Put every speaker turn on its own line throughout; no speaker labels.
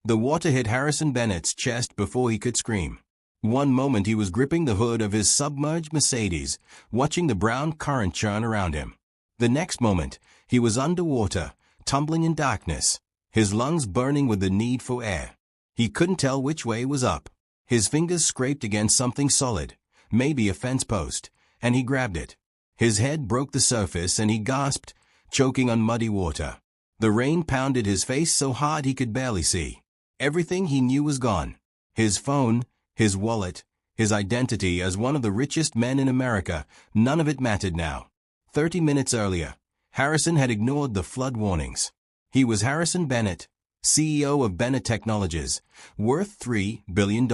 The water hit Harrison Bennett's chest before he could scream. One moment he was gripping the hood of his submerged Mercedes, watching the brown current churn around him. The next moment, he was underwater, tumbling in darkness, his lungs burning with the need for air. He couldn't tell which way was up. His fingers scraped against something solid, maybe a fence post, and he grabbed it. His head broke the surface and he gasped, choking on muddy water. The rain pounded his face so hard he could barely see. Everything he knew was gone. His phone, his wallet, his identity as one of the richest men in America, none of it mattered now. 30 minutes earlier, Harrison had ignored the flood warnings. He was Harrison Bennett, CEO of Bennett Technologies, worth $3 billion.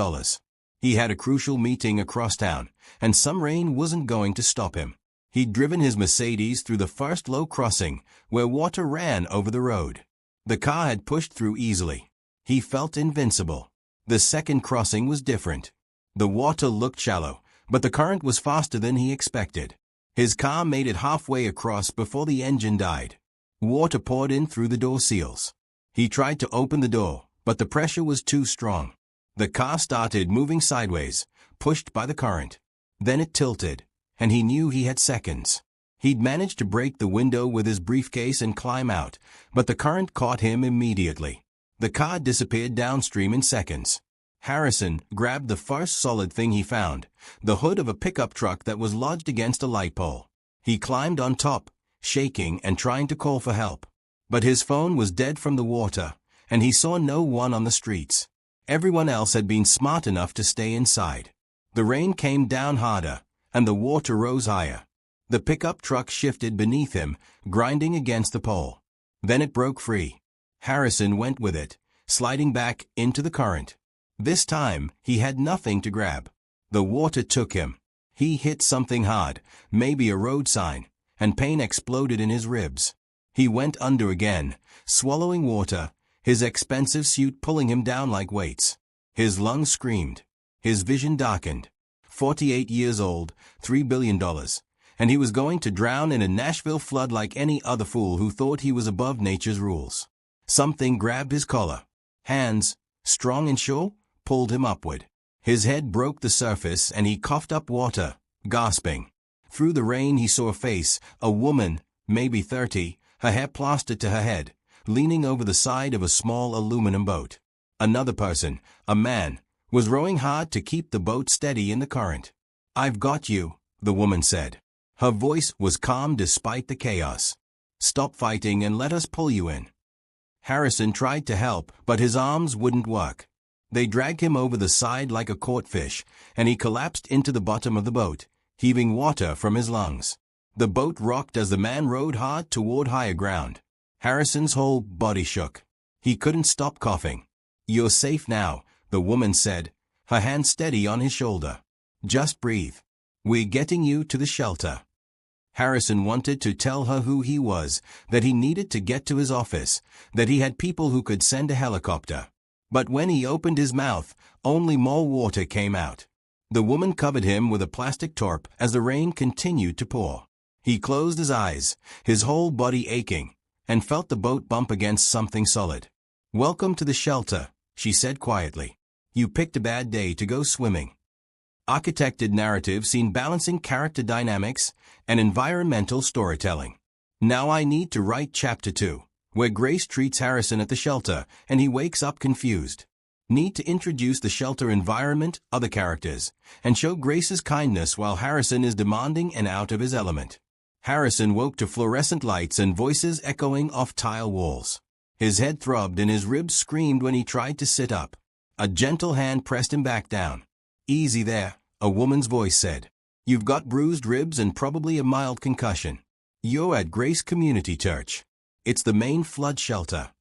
He had a crucial meeting across town, and some rain wasn't going to stop him. He'd driven his Mercedes through the first low crossing, where water ran over the road. The car had pushed through easily. He felt invincible. The second crossing was different. The water looked shallow, but the current was faster than he expected. His car made it halfway across before the engine died. Water poured in through the door seals. He tried to open the door, but the pressure was too strong. The car started moving sideways, pushed by the current. Then it tilted, and he knew he had seconds. He'd managed to break the window with his briefcase and climb out, but the current caught him immediately. The car disappeared downstream in seconds. Harrison grabbed the first solid thing he found, the hood of a pickup truck that was lodged against a light pole. He climbed on top, shaking and trying to call for help. But his phone was dead from the water, and he saw no one on the streets. Everyone else had been smart enough to stay inside. The rain came down harder, and the water rose higher. The pickup truck shifted beneath him, grinding against the pole. Then it broke free. Harrison went with it, sliding back into the current. This time, he had nothing to grab. The water took him. He hit something hard, maybe a road sign, and pain exploded in his ribs. He went under again, swallowing water, his expensive suit pulling him down like weights. His lungs screamed. His vision darkened. 48 years old, $3 billion, and he was going to drown in a Nashville flood like any other fool who thought he was above nature's rules. Something grabbed his collar. Hands, strong and sure, pulled him upward. His head broke the surface and he coughed up water, gasping. Through the rain he saw a face, a woman, maybe 30, her hair plastered to her head, leaning over the side of a small aluminum boat. Another person, a man, was rowing hard to keep the boat steady in the current. "I've got you," the woman said. Her voice was calm despite the chaos. "Stop fighting and let us pull you in." Harrison tried to help, but his arms wouldn't work. They dragged him over the side like a caught fish, and he collapsed into the bottom of the boat, heaving water from his lungs. The boat rocked as the man rowed hard toward higher ground. Harrison's whole body shook. He couldn't stop coughing. "You're safe now," the woman said, her hand steady on his shoulder. "Just breathe. We're getting you to the shelter." Harrison wanted to tell her who he was, that he needed to get to his office, that he had people who could send a helicopter. But when he opened his mouth, only more water came out. The woman covered him with a plastic tarp as the rain continued to pour. He closed his eyes, his whole body aching, and felt the boat bump against something solid. "Welcome to the shelter," she said quietly. "You picked a bad day to go swimming." Architected narrative seen balancing character dynamics and environmental storytelling. Now I need to write chapter 2, where Grace treats Harrison at the shelter and he wakes up confused. Need to introduce the shelter environment, other characters, and show Grace's kindness while Harrison is demanding and out of his element. Harrison woke to fluorescent lights and voices echoing off tile walls. His head throbbed and his ribs screamed when he tried to sit up. A gentle hand pressed him back down. "Easy there," a woman's voice said. "You've got bruised ribs and probably a mild concussion. You're at Grace Community Church. It's the main flood shelter."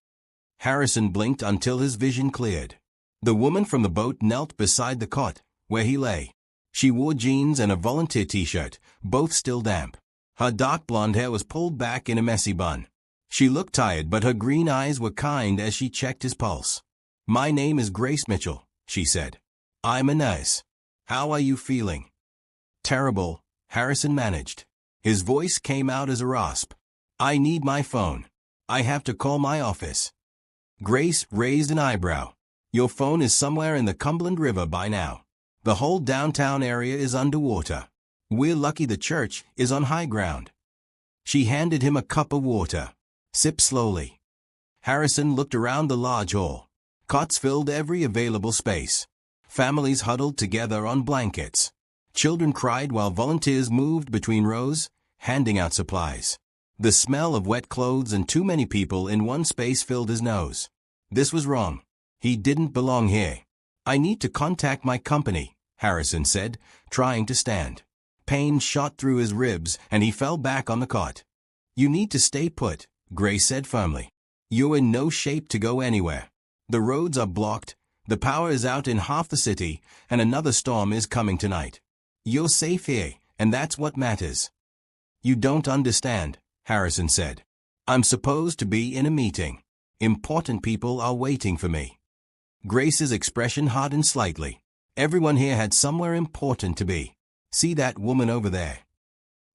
Harrison blinked until his vision cleared. The woman from the boat knelt beside the cot, where he lay. She wore jeans and a volunteer t-shirt, both still damp. Her dark blonde hair was pulled back in a messy bun. She looked tired, but her green eyes were kind as she checked his pulse. "My name is Grace Mitchell," she said. "I'm a nurse. How are you feeling?" "Terrible," Harrison managed. His voice came out as a rasp. "I need my phone. I have to call my office." Grace raised an eyebrow. Your phone is somewhere in the Cumberland River by now. The whole downtown area is underwater. We're lucky the church is on high ground." She handed him a cup of water. "Sip slowly." Harrison looked around the large hall. Cots filled every available space. Families huddled together on blankets. Children cried while volunteers moved between rows, handing out supplies. The smell of wet clothes and too many people in one space filled his nose. This was wrong. He didn't belong here. "I need to contact my company," Harrison said, trying to stand. Pain shot through his ribs and he fell back on the cot. "You need to stay put," Grace said firmly. "You're in no shape to go anywhere. The roads are blocked, the power is out in half the city, and another storm is coming tonight. You're safe here, and that's what matters." "You don't understand," Harrison said. "I'm supposed to be in a meeting. Important people are waiting for me." Grace's expression hardened slightly. Everyone here had somewhere important to be. "See that woman over there?"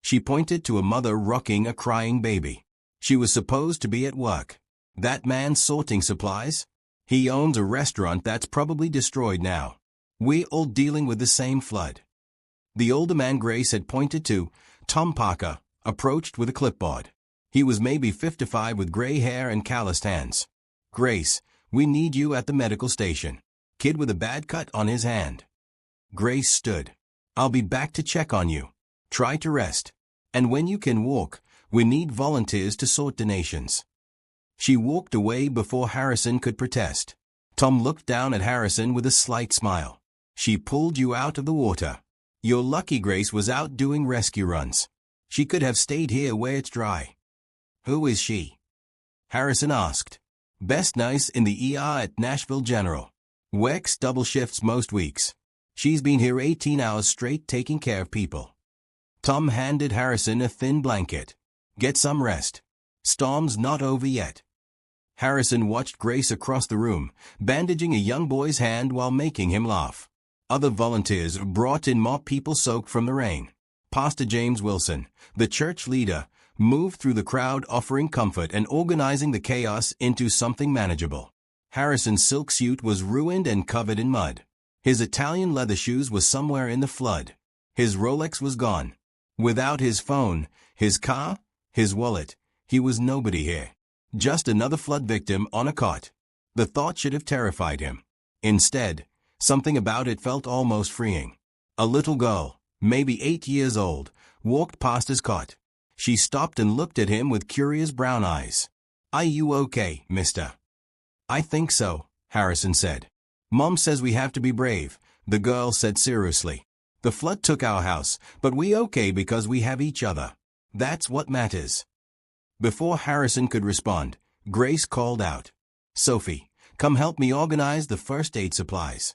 She pointed to a mother rocking a crying baby. "She was supposed to be at work. That man sorting supplies? He owns a restaurant that's probably destroyed now. We're all dealing with the same flood." The older man Grace had pointed to, Tom Parker, approached with a clipboard. He was maybe 55 with gray hair and calloused hands. "Grace, we need you at the medical station." Kid with a bad cut on his hand. Grace stood. "I'll be back to check on you. Try to rest. And when you can walk, we need volunteers to sort donations." She walked away before Harrison could protest. Tom looked down at Harrison with a slight smile. "She pulled you out of the water. You're lucky Grace was out doing rescue runs. She could have stayed here where it's dry." "Who is she?" Harrison asked. "Best nurse in the ER at Nashville General. Works double shifts most weeks. She's been here 18 hours straight taking care of people." Tom handed Harrison a thin blanket. "Get some rest. Storm's not over yet." Harrison watched Grace across the room, bandaging a young boy's hand while making him laugh. Other volunteers brought in more people soaked from the rain. Pastor James Wilson, the church leader, moved through the crowd offering comfort and organizing the chaos into something manageable. Harrison's silk suit was ruined and covered in mud. His Italian leather shoes were somewhere in the flood. His Rolex was gone. Without his phone, his car, his wallet, he was nobody here. Just another flood victim on a cot. The thought should have terrified him. Instead, something about it felt almost freeing. A little girl, maybe 8 years old, walked past his cot. She stopped and looked at him with curious brown eyes. "Are you okay, mister?" "I think so," Harrison said. "Mom says we have to be brave," the girl said seriously. "The flood took our house, but we okay because we have each other. That's what matters." Before Harrison could respond, Grace called out, "Sophie, come help me organize the first aid supplies."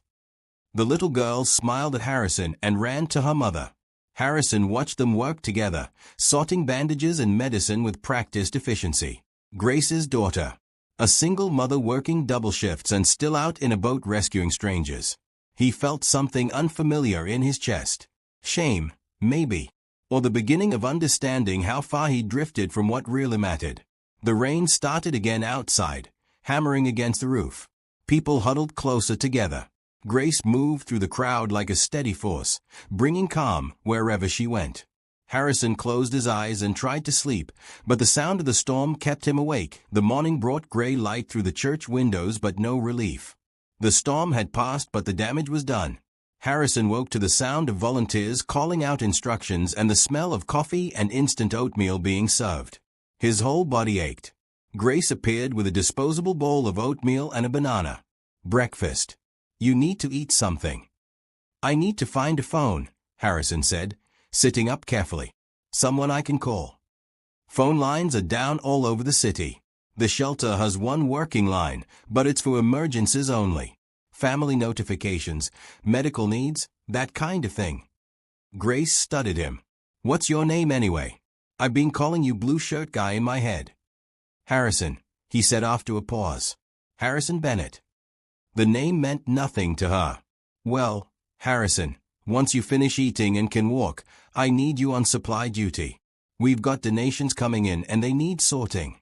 The little girl smiled at Harrison and ran to her mother. Harrison watched them work together, sorting bandages and medicine with practiced efficiency. Grace's daughter. A single mother working double shifts and still out in a boat rescuing strangers. He felt something unfamiliar in his chest. Shame, maybe. Or the beginning of understanding how far he drifted from what really mattered. The rain started again outside, hammering against the roof. People huddled closer together. Grace moved through the crowd like a steady force, bringing calm wherever she went. Harrison closed his eyes and tried to sleep, but the sound of the storm kept him awake. The morning brought gray light through the church windows, but no relief. The storm had passed, but the damage was done. Harrison woke to the sound of volunteers calling out instructions and the smell of coffee and instant oatmeal being served. His whole body ached. Grace appeared with a disposable bowl of oatmeal and a banana. "Breakfast. You need to eat something." "I need to find a phone," Harrison said, sitting up carefully. "Someone I can call." Phone lines are down all over the city. The shelter has one working line, but it's for emergencies only. Family notifications, medical needs, that kind of thing. Grace studied him. "What's your name anyway? I've been calling you blue shirt guy in my head." "Harrison," he said after a pause. "Harrison Bennett." The name meant nothing to her. "Well, Harrison, once you finish eating and can walk, I need you on supply duty. We've got donations coming in and they need sorting."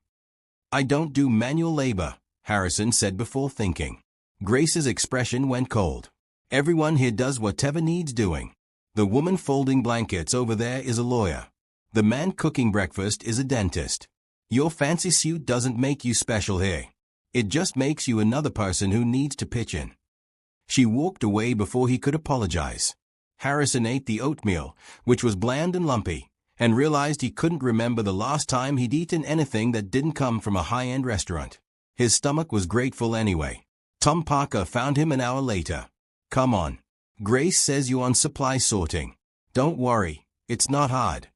"I don't do manual labor," Harrison said before thinking. Grace's expression went cold. Everyone here does whatever needs doing. The woman folding blankets over there is a lawyer. The man cooking breakfast is a dentist. Your fancy suit doesn't make you special here. It just makes you another person who needs to pitch in. She walked away before he could apologize. Harrison ate the oatmeal, which was bland and lumpy, and realized he couldn't remember the last time he'd eaten anything that didn't come from a high-end restaurant. His stomach was grateful anyway. Tom Parker found him an hour later. Come on. Grace says you're on supply sorting. Don't worry, it's not hard.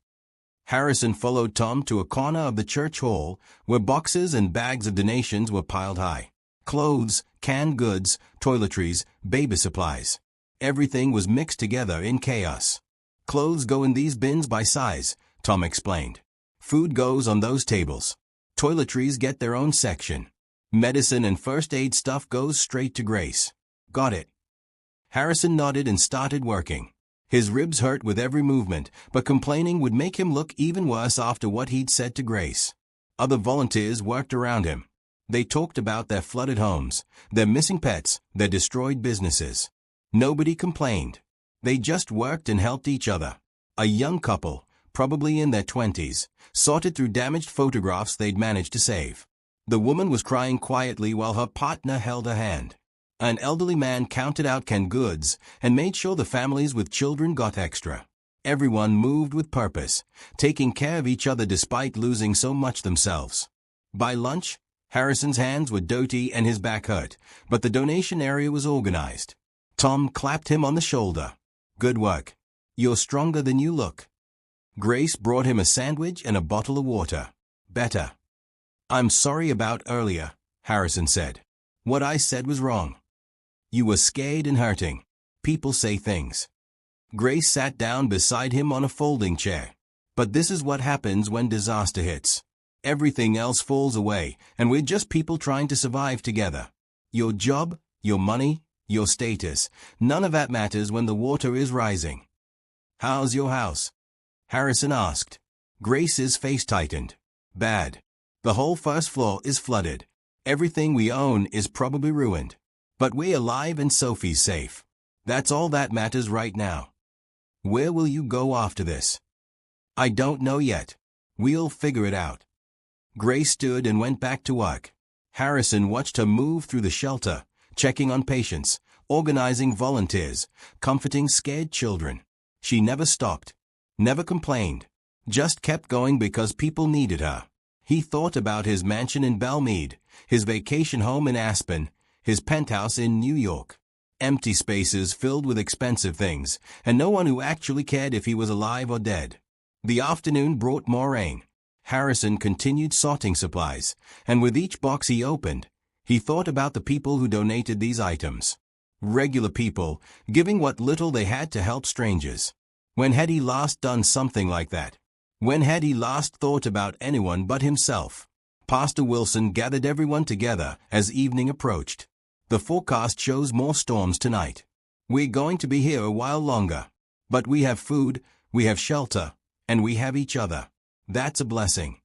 Harrison followed Tom to a corner of the church hall where boxes and bags of donations were piled high. Clothes, canned goods, toiletries, baby supplies. Everything was mixed together in chaos. Clothes go in these bins by size, Tom explained. Food goes on those tables. Toiletries get their own section. Medicine and first aid stuff goes straight to Grace. Got it. Harrison nodded and started working. His ribs hurt with every movement, but complaining would make him look even worse after what he'd said to Grace. Other volunteers worked around him. They talked about their flooded homes, their missing pets, their destroyed businesses. Nobody complained. They just worked and helped each other. A young couple, probably in their 20s, sorted through damaged photographs they'd managed to save. The woman was crying quietly while her partner held her hand. An elderly man counted out canned goods and made sure the families with children got extra. Everyone moved with purpose, taking care of each other despite losing so much themselves. By lunch, Harrison's hands were dirty and his back hurt, but the donation area was organized. Tom clapped him on the shoulder. Good work. You're stronger than you look. Grace brought him a sandwich and a bottle of water. Better. I'm sorry about earlier, Harrison said. What I said was wrong. You were scared and hurting. People say things. Grace sat down beside him on a folding chair. But this is what happens when disaster hits. Everything else falls away, and we're just people trying to survive together. Your job, your money, your status, none of that matters when the water is rising. How's your house? Harrison asked. Grace's face tightened. Bad. The whole first floor is flooded. Everything we own is probably ruined. But we're alive and Sophie's safe. That's all that matters right now. Where will you go after this? I don't know yet. We'll figure it out. Grace stood and went back to work. Harrison watched her move through the shelter, checking on patients, organizing volunteers, comforting scared children. She never stopped, never complained, just kept going because people needed her. He thought about his mansion in Belmead, his vacation home in Aspen, his penthouse in New York. Empty spaces filled with expensive things, and no one who actually cared if he was alive or dead. The afternoon brought more rain. Harrison continued sorting supplies, and with each box he opened, he thought about the people who donated these items. Regular people, giving what little they had to help strangers. When had he last done something like that? When had he last thought about anyone but himself? Pastor Wilson gathered everyone together as evening approached. The forecast shows more storms tonight. We're going to be here a while longer. But we have food, we have shelter, and we have each other. That's a blessing.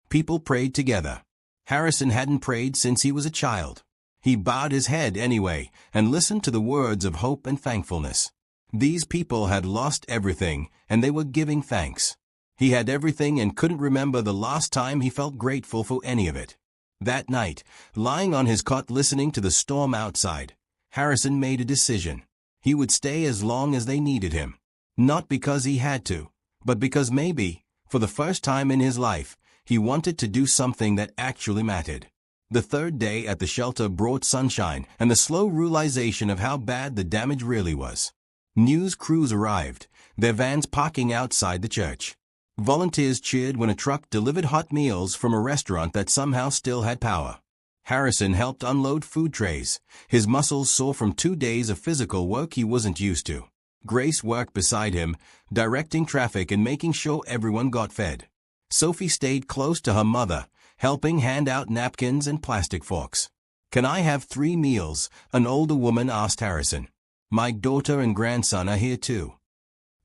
People prayed together. Harrison hadn't prayed since he was a child. He bowed his head anyway and listened to the words of hope and thankfulness. These people had lost everything, and they were giving thanks. He had everything and couldn't remember the last time he felt grateful for any of it. That night, lying on his cot listening to the storm outside, Harrison made a decision. He would stay as long as they needed him. Not because he had to, but because maybe, for the first time in his life, he wanted to do something that actually mattered. The third day at the shelter brought sunshine and the slow realization of how bad the damage really was. News crews arrived, their vans parking outside the church. Volunteers cheered when a truck delivered hot meals from a restaurant that somehow still had power. Harrison helped unload food trays, his muscles sore from 2 days of physical work he wasn't used to. Grace worked beside him, directing traffic and making sure everyone got fed. Sophie stayed close to her mother, helping hand out napkins and plastic forks. Can I have 3 meals? An older woman asked Harrison. My daughter and grandson are here too.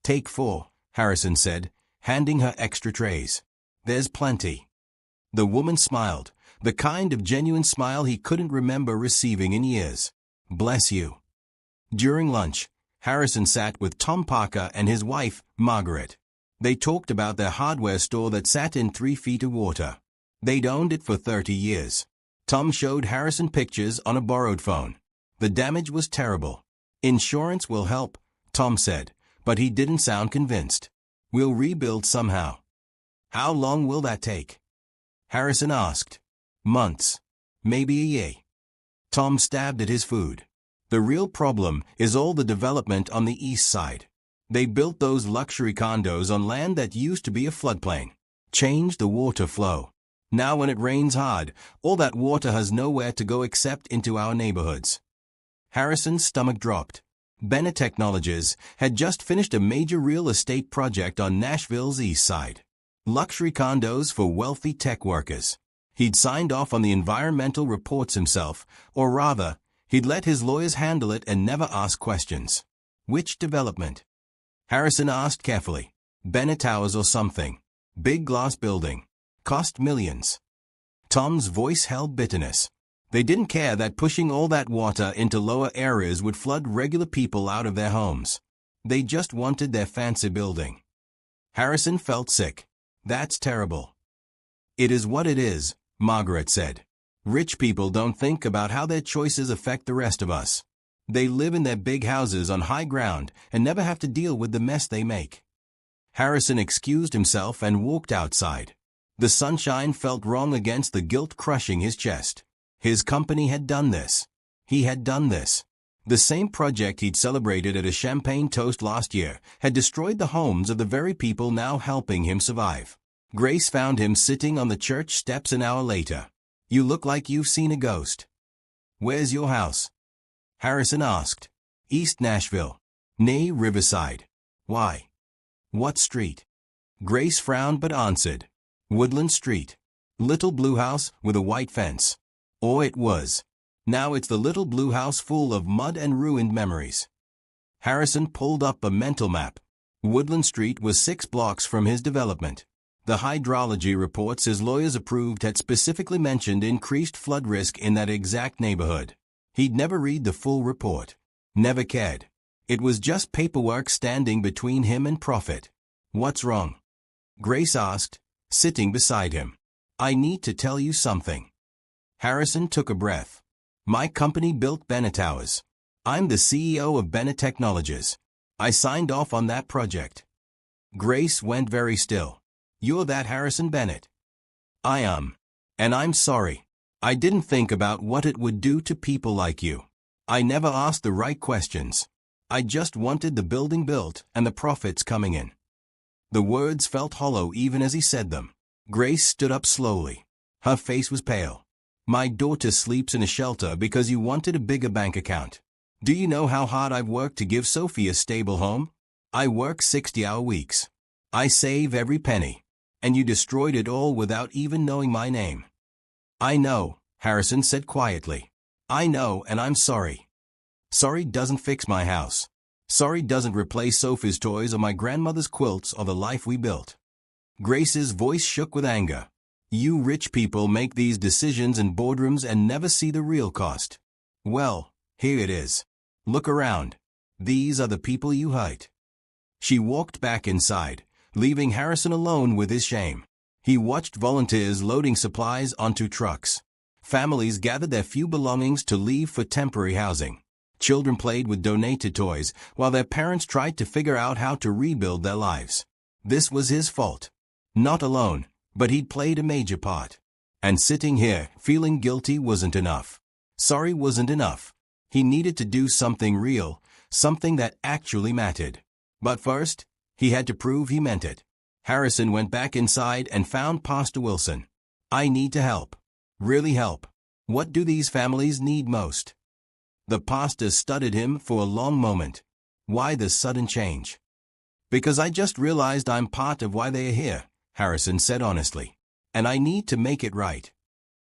Take 4, Harrison said, handing her extra trays. There's plenty. The woman smiled, the kind of genuine smile he couldn't remember receiving in years. Bless you. During lunch, Harrison sat with Tom Parker and his wife, Margaret. They talked about their hardware store that sat in 3 feet of water. They'd owned it for 30 years. Tom showed Harrison pictures on a borrowed phone. The damage was terrible. Insurance will help, Tom said, but he didn't sound convinced. We'll rebuild somehow. How long will that take? Harrison asked. Months. Maybe a year. Tom stabbed at his food. The real problem is all the development on the east side. They built those luxury condos on land that used to be a floodplain. Changed the water flow. Now when it rains hard, all that water has nowhere to go except into our neighborhoods. Harrison's stomach dropped. Bennett Technologies had just finished a major real estate project on Nashville's east side. Luxury condos for wealthy tech workers. He'd signed off on the environmental reports himself, or rather, he'd let his lawyers handle it and never ask questions. Which development? Harrison asked carefully. Bennett Towers or something. Big glass building. Cost millions. Tom's voice held bitterness. They didn't care that pushing all that water into lower areas would flood regular people out of their homes. They just wanted their fancy building. Harrison felt sick. That's terrible. It is what it is, Margaret said. Rich people don't think about how their choices affect the rest of us. They live in their big houses on high ground and never have to deal with the mess they make. Harrison excused himself and walked outside. The sunshine felt wrong against the guilt crushing his chest. His company had done this. He had done this. The same project he'd celebrated at a champagne toast last year had destroyed the homes of the very people now helping him survive. Grace found him sitting on the church steps an hour later. You look like you've seen a ghost. Where's your house? Harrison asked. East Nashville. Near Riverside. Why? What street? Grace frowned but answered. Woodland Street. Little blue house with a white fence. Or it was. Now it's the little blue house full of mud and ruined memories. Harrison pulled up a mental map. Woodland Street was 6 blocks from his development. The hydrology reports his lawyers approved had specifically mentioned increased flood risk in that exact neighborhood. He'd never read the full report. Never cared. It was just paperwork standing between him and profit. What's wrong? Grace asked, sitting beside him. I need to tell you something. Harrison took a breath. My company built Bennett Towers. I'm the CEO of Bennett Technologies. I signed off on that project. Grace went very still. You're that Harrison Bennett? I am. And I'm sorry. I didn't think about what it would do to people like you. I never asked the right questions. I just wanted the building built and the profits coming in. The words felt hollow even as he said them. Grace stood up slowly. Her face was pale. My daughter sleeps in a shelter because you wanted a bigger bank account. Do you know how hard I've worked to give Sophie a stable home? I work 60-hour weeks. I save every penny. And you destroyed it all without even knowing my name. I know, Harrison said quietly. I know, and I'm sorry. Sorry doesn't fix my house. Sorry doesn't replace Sophie's toys or my grandmother's quilts or the life we built. Grace's voice shook with anger. You rich people make these decisions in boardrooms and never see the real cost. Well, here it is. Look around. These are the people you hurt. She walked back inside, leaving Harrison alone with his shame. He watched volunteers loading supplies onto trucks. Families gathered their few belongings to leave for temporary housing. Children played with donated toys while their parents tried to figure out how to rebuild their lives. This was his fault. Not alone, but he'd played a major part. And sitting here, feeling guilty wasn't enough. Sorry wasn't enough. He needed to do something real, something that actually mattered. But first, he had to prove he meant it. Harrison went back inside and found Pastor Wilson. I need to help. Really help. What do these families need most? The pastor studied him for a long moment. Why the sudden change? Because I just realized I'm part of why they are here, Harrison said honestly. And I need to make it right.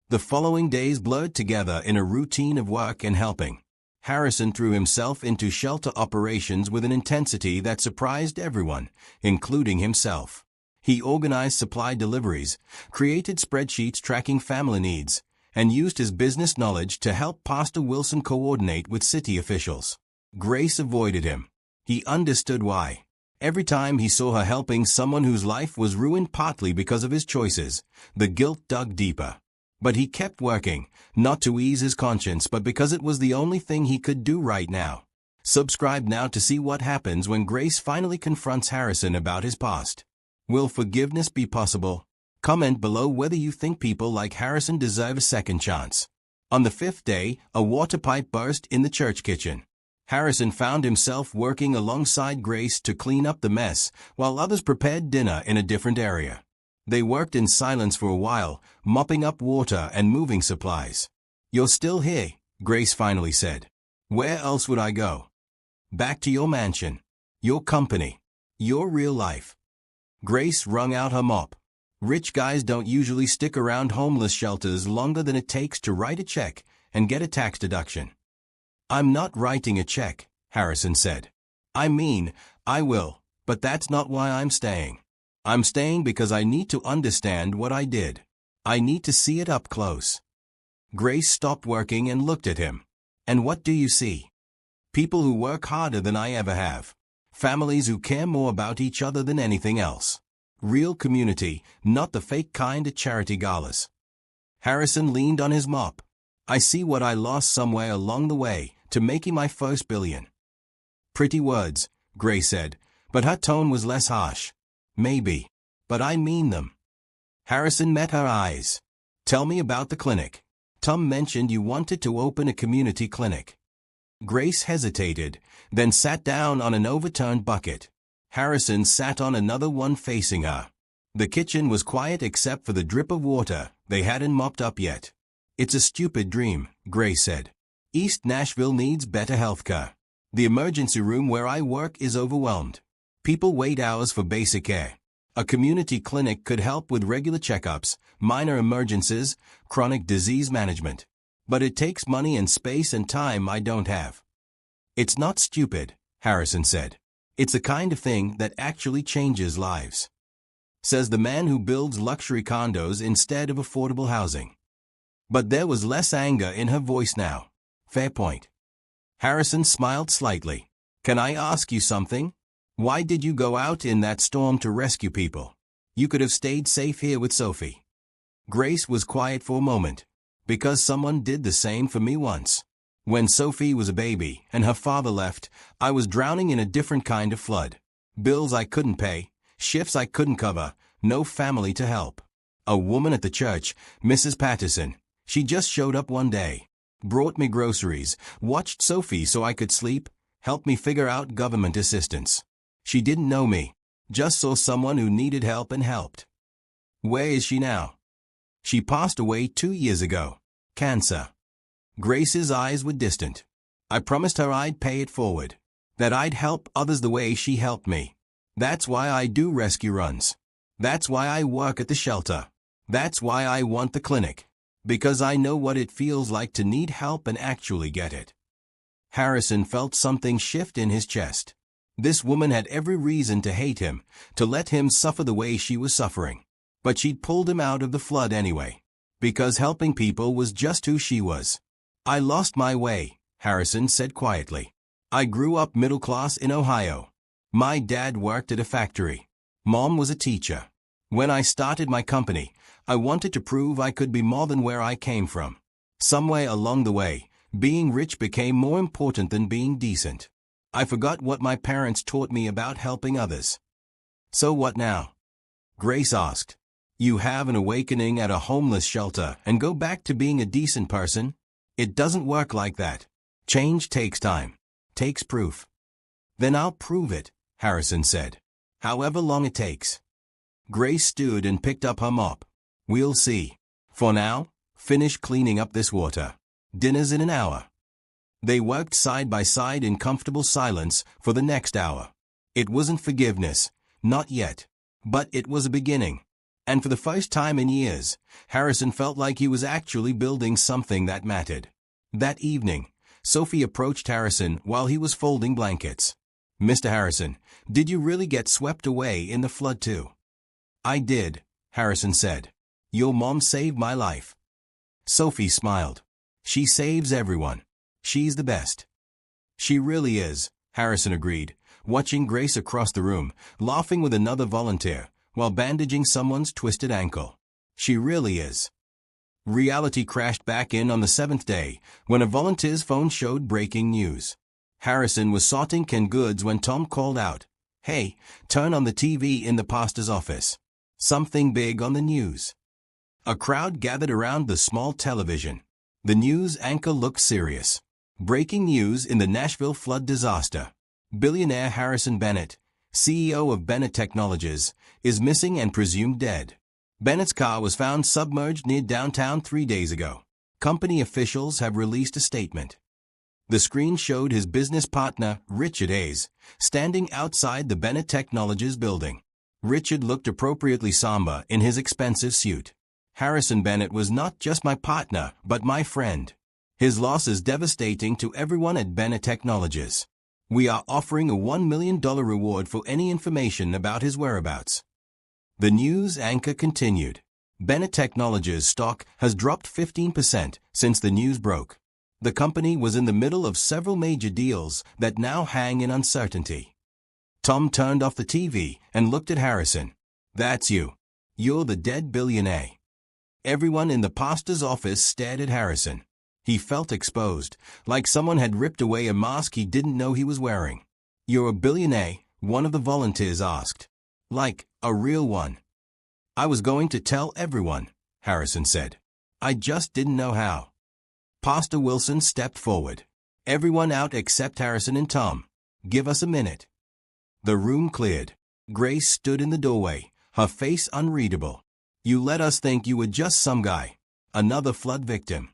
The following days blurred together in a routine of work and helping. Harrison threw himself into shelter operations with an intensity that surprised everyone, including himself. He organized supply deliveries, created spreadsheets tracking family needs, and used his business knowledge to help Pastor Wilson coordinate with city officials. Grace avoided him. He understood why. Every time he saw her helping someone whose life was ruined partly because of his choices, the guilt dug deeper. But he kept working, not to ease his conscience but because it was the only thing he could do right now. Subscribe now to see what happens when Grace finally confronts Harrison about his past. Will forgiveness be possible? Comment below whether you think people like Harrison deserve a second chance. On the 5th day, a water pipe burst in the church kitchen. Harrison found himself working alongside Grace to clean up the mess, while others prepared dinner in a different area. They worked in silence for a while, mopping up water and moving supplies. "You're still here," Grace finally said. "Where else would I go?" "Back to your mansion. Your company. Your real life." Grace wrung out her mop. Rich guys don't usually stick around homeless shelters longer than it takes to write a check and get a tax deduction. "I'm not writing a check," Harrison said. "I mean, I will, but that's not why I'm staying. I'm staying because I need to understand what I did. I need to see it up close." Grace stopped working and looked at him. "And what do you see?" "People who work harder than I ever have. Families who care more about each other than anything else. Real community, not the fake kind at charity galas." Harrison leaned on his mop. "I see what I lost somewhere along the way to making my first billion." "Pretty words," Grace said, but her tone was less harsh. "Maybe. But I mean them." Harrison met her eyes. "Tell me about the clinic. Tom mentioned you wanted to open a community clinic." Grace hesitated, then sat down on an overturned bucket. Harrison sat on another one facing her. The kitchen was quiet except for the drip of water they hadn't mopped up yet. "It's a stupid dream," Grace said. "East Nashville needs better healthcare. The emergency room where I work is overwhelmed. People wait hours for basic care. A community clinic could help with regular checkups, minor emergencies, chronic disease management. But it takes money and space and time I don't have." "It's not stupid," Harrison said. "It's the kind of thing that actually changes lives," says the man who builds luxury condos instead of affordable housing. But there was less anger in her voice now. "Fair point." Harrison smiled slightly. "Can I ask you something? Why did you go out in that storm to rescue people? You could have stayed safe here with Sophie." Grace was quiet for a moment. "Because someone did the same for me once. When Sophie was a baby and her father left, I was drowning in a different kind of flood. Bills I couldn't pay, shifts I couldn't cover, no family to help. A woman at the church, Mrs. Patterson, she just showed up one day, brought me groceries, watched Sophie so I could sleep, helped me figure out government assistance. She didn't know me, just saw someone who needed help and helped." "Where is she now?" "She passed away 2 years ago. Cancer." Grace's eyes were distant. "I promised her I'd pay it forward. That I'd help others the way she helped me. That's why I do rescue runs. That's why I work at the shelter. That's why I want the clinic. Because I know what it feels like to need help and actually get it." Harrison felt something shift in his chest. This woman had every reason to hate him, to let him suffer the way she was suffering. But she'd pulled him out of the flood anyway. Because helping people was just who she was. "I lost my way," Harrison said quietly. "I grew up middle class in Ohio. My dad worked at a factory. Mom was a teacher. When I started my company, I wanted to prove I could be more than where I came from. Somewhere along the way, being rich became more important than being decent. I forgot what my parents taught me about helping others." "So what now?" Grace asked. "You have an awakening at a homeless shelter and go back to being a decent person? It doesn't work like that. Change takes time. Takes proof." "Then I'll prove it," Harrison said. "However long it takes." Grace stood and picked up her mop. "We'll see. For now, finish cleaning up this water. Dinner's in an hour." They worked side by side in comfortable silence for the next hour. It wasn't forgiveness, not yet. But it was a beginning. And for the first time in years, Harrison felt like he was actually building something that mattered. That evening, Sophie approached Harrison while he was folding blankets. "Mr. Harrison, did you really get swept away in the flood too?" "I did," Harrison said. "Your mom saved my life." Sophie smiled. She saves everyone. She's the best. She really is, Harrison agreed, watching Grace across the room, laughing with another volunteer, while bandaging someone's twisted ankle. She really is. Reality crashed back in on the 7th day, when a volunteer's phone showed breaking news. Harrison was sorting canned goods when Tom called out, "Hey, turn on the TV in the pastor's office. Something big on the news." A crowd gathered around the small television. The news anchor looked serious. Breaking news in the Nashville flood disaster. Billionaire Harrison Bennett, CEO of Bennett Technologies, is missing and presumed dead. Bennett's car was found submerged near downtown 3 days ago. Company officials have released a statement. The screen showed his business partner, Richard Hayes, standing outside the Bennett Technologies building. Richard looked appropriately somber in his expensive suit. Harrison Bennett was not just my partner, but my friend. His loss is devastating to everyone at Bennett Technologies. We are offering a $1 million reward for any information about his whereabouts. The news anchor continued. Bennett Technologies stock has dropped 15% since the news broke. The company was in the middle of several major deals that now hang in uncertainty. Tom turned off the TV and looked at Harrison. "That's you. You're the dead billionaire." Everyone in the pastor's office stared at Harrison. He felt exposed, like someone had ripped away a mask he didn't know he was wearing. "You're a billionaire?" one of the volunteers asked. "Like, a real one?" "I was going to tell everyone," Harrison said. "I just didn't know how." Pastor Wilson stepped forward. "Everyone out except Harrison and Tom. Give us a minute." The room cleared. Grace stood in the doorway, her face unreadable. "You let us think you were just some guy. Another flood victim."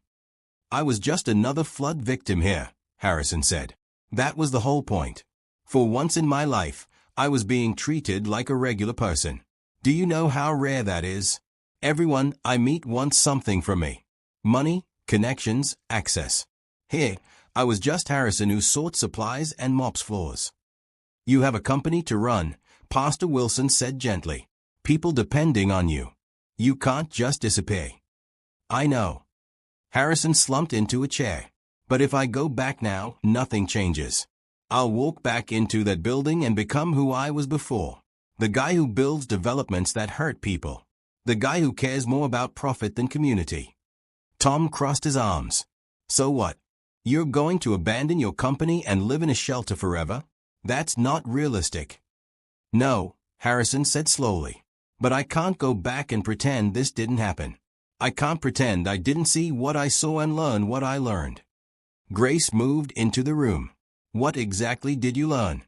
"I was just another flood victim here," Harrison said. "That was the whole point. For once in my life, I was being treated like a regular person. Do you know how rare that is? Everyone I meet wants something from me. Money, connections, access. Here, I was just Harrison who sorts supplies and mops floors." "You have a company to run," Pastor Wilson said gently. "People depending on you. You can't just disappear." "I know." Harrison slumped into a chair. "But if I go back now, nothing changes. I'll walk back into that building and become who I was before. The guy who builds developments that hurt people. The guy who cares more about profit than community." Tom crossed his arms. "So what? You're going to abandon your company and live in a shelter forever? That's not realistic." "No," Harrison said slowly. "But I can't go back and pretend this didn't happen. I can't pretend I didn't see what I saw and learn what I learned." Grace moved into the room. "What exactly did you learn?"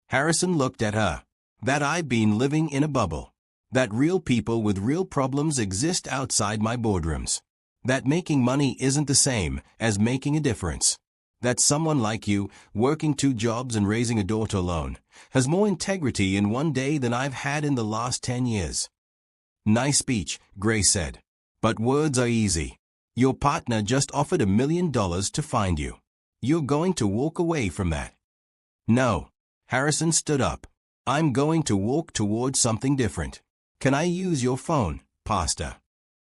Harrison looked at her. "That I've been living in a bubble. That real people with real problems exist outside my boardrooms. That making money isn't the same as making a difference. That someone like you, working 2 jobs and raising a daughter alone, has more integrity in one day than I've had in the last 10 years. "Nice speech," Grace said. "But words are easy. Your partner just offered $1 million to find you. You're going to walk away from that." "No." Harrison stood up. "I'm going to walk towards something different. Can I use your phone, Pastor?"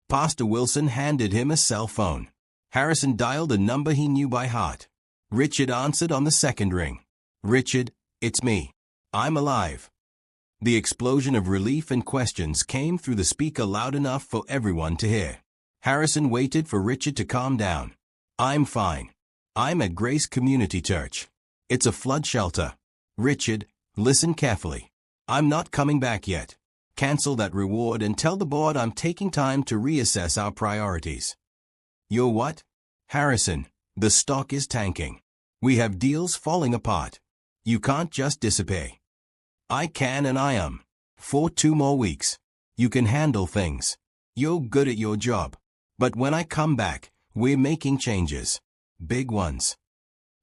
Pastor Wilson handed him a cell phone. Harrison dialed a number he knew by heart. Richard answered on the second ring. "Richard, it's me. I'm alive." The explosion of relief and questions came through the speaker loud enough for everyone to hear. Harrison waited for Richard to calm down. "I'm fine. I'm at Grace Community Church. It's a flood shelter. Richard, listen carefully. I'm not coming back yet. Cancel that reward and tell the board I'm taking time to reassess our priorities." "You're what?" "Harrison, the stock is tanking. We have deals falling apart. You can't just disappear." "I can and I am. For 2 more weeks. You can handle things. You're good at your job. But when I come back, we're making changes. Big ones."